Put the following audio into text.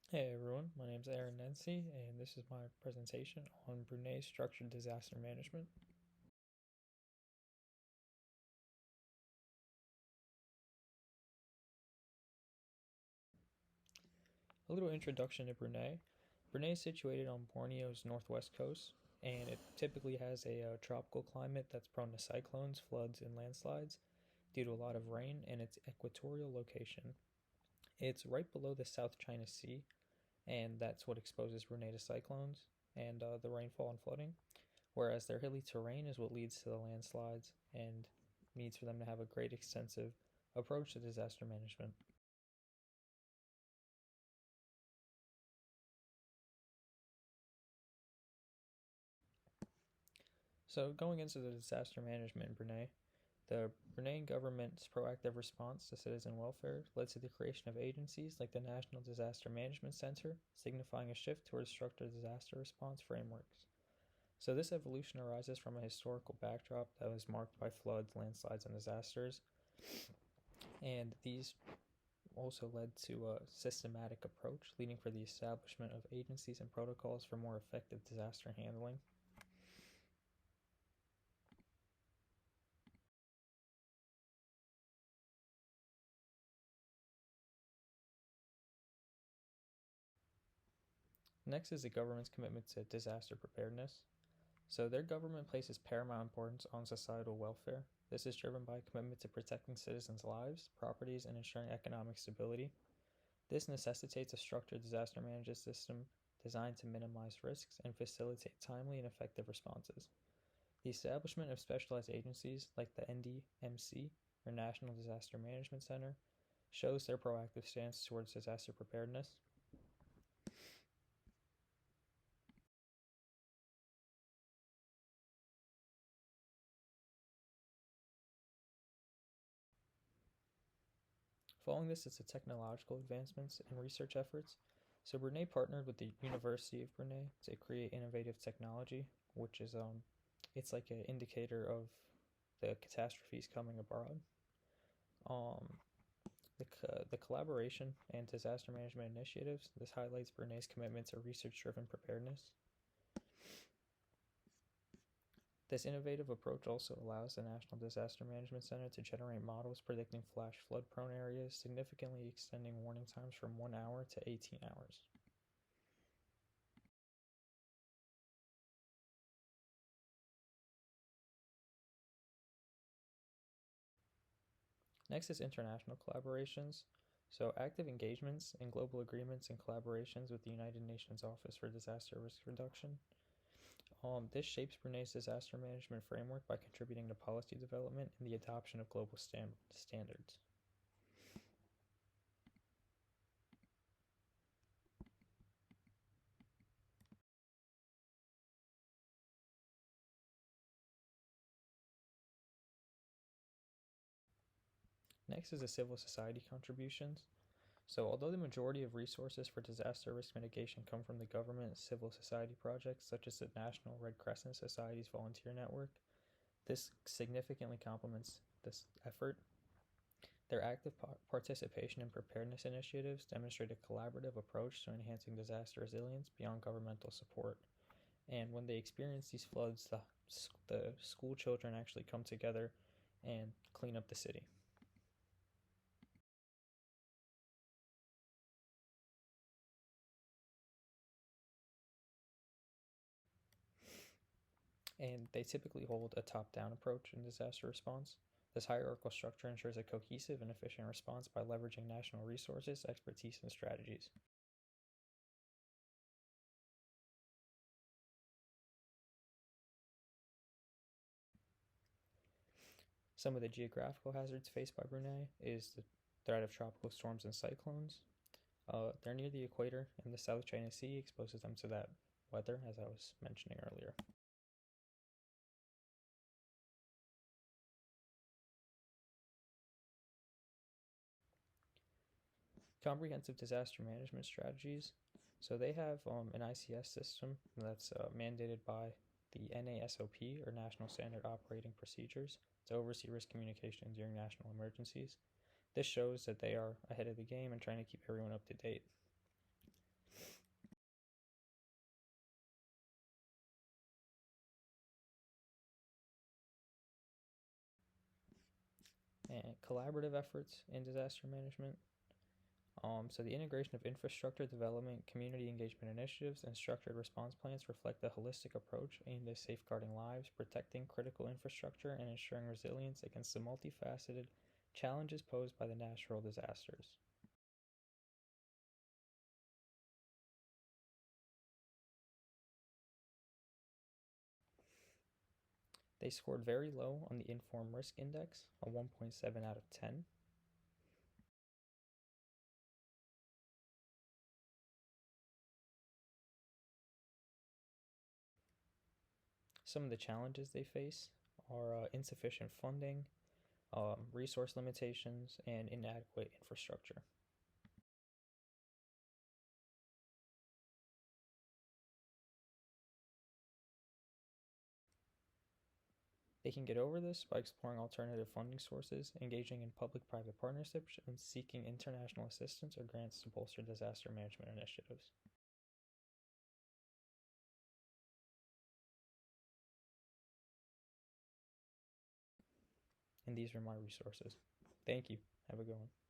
Hey everyone, my name is Aaron Nancy, and this is my presentation on Brunei structured disaster management. A little introduction to Brunei. Brunei is situated on Borneo's northwest coast, and it typically has a tropical climate that's prone to cyclones, floods, and landslides due to a lot of rain and its equatorial location. It's right below the South China Sea, and that's what exposes Brunei to cyclones and the rainfall and flooding. Whereas their hilly terrain is what leads to the landslides and needs for them to have a great extensive approach to disaster management. So, going into the disaster management in Brunei, the Brunei government's proactive response to citizen welfare led to the creation of agencies like the National Disaster Management Center, signifying a shift towards structured disaster response frameworks. So, this evolution arises from a historical backdrop that was marked by floods, landslides, and disasters, and these also led to a systematic approach, leading for the establishment of agencies and protocols for more effective disaster handling. Next is the government's commitment to disaster preparedness. So, their government places paramount importance on societal welfare. This is driven by a commitment to protecting citizens' lives, properties, and ensuring economic stability. This necessitates a structured disaster management system designed to minimize risks and facilitate timely and effective responses. The establishment of specialized agencies like the NDMC, or National Disaster Management Center, shows their proactive stance towards disaster preparedness. Following this is the technological advancements and research efforts. So Brunei partnered with the University of Brunei to create innovative technology, which is it's like an indicator of the catastrophes coming abroad. Um, the collaboration and disaster management initiatives. This highlights Brunei's commitment to research-driven preparedness. This innovative approach also allows the National Disaster Management Center to generate models predicting flash flood prone areas, significantly extending warning times from 1 hour to 18 hours. Next is international collaborations. So, active engagements and global agreements and collaborations with the United Nations Office for Disaster Risk Reduction. This shapes Brunei's disaster management framework by contributing to policy development and the adoption of global standards. Next is the civil society contributions. So, although the majority of resources for disaster risk mitigation come from the government, civil society projects such as the National Red Crescent Society's volunteer network, this significantly complements this effort. Their active participation in preparedness initiatives demonstrate a collaborative approach to enhancing disaster resilience beyond governmental support. And when they experience these floods, the school children actually come together and clean up the city. And they typically hold a top down approach in disaster response. This hierarchical structure ensures a cohesive and efficient response by leveraging national resources, expertise, and strategies. Some of the geographical hazards faced by Brunei is the threat of tropical storms and cyclones. They're near the equator, and the South China Sea exposes them to that weather, as I was mentioning earlier. Comprehensive disaster management strategies. So they have an ICS system that's mandated by the NASOP, or National Standard Operating Procedures, to oversee risk communication during national emergencies. This shows that they are ahead of the game and trying to keep everyone up to date. And collaborative efforts in disaster management. So the integration of infrastructure development, community engagement initiatives, and structured response plans reflect a holistic approach aimed at safeguarding lives, protecting critical infrastructure, and ensuring resilience against the multifaceted challenges posed by the natural disasters. They scored very low on the Inform Risk Index, a 1.7 out of 10. Some of the challenges they face are insufficient funding, resource limitations, and inadequate infrastructure. They can get over this by exploring alternative funding sources, engaging in public private partnerships, and seeking international assistance or grants to bolster disaster management initiatives. And these are my resources. Thank you. Have a good one.